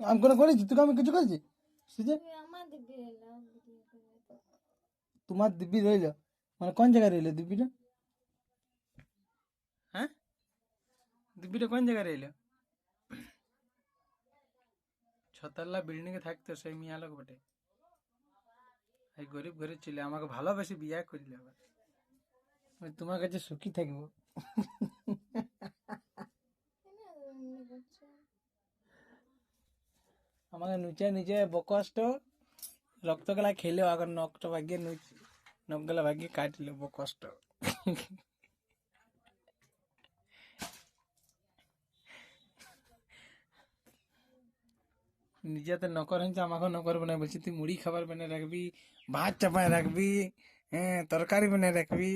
আমি কোনো করেছি তোকে? আমি কিছু করেছি? সুজে তোমার দিব্যি রইল মানে কোন জায়গায় রইল দিব্যিটা? হ্যাঁ, দিব্যিটা কোন জায়গায় রইল? ছতলা বিল্ডিং এ থাকতো সেই মিয়া লোক বটে। এই গরিব ঘরে ছিল, আমাকে ভালোবেসে বিয়ে করিলে আবার। আমি তোমার কাছে সুখী থাকবো। আমাকে নুচে নিচে বকষ্ট রক্ত গলা খেলে আগে নখটা ভাগিয়ে নখ গলা ভাগিয়ে কাটলে বকষ্ট। নিজে তো নকর হয়েছে, আমাকে নকর বানায় বলছি তুই মুড়ি খাবার বানিয়ে রাখবি, ভাত চাপায় রাখবি, হ্যাঁ তরকারি বানিয়ে রাখবি।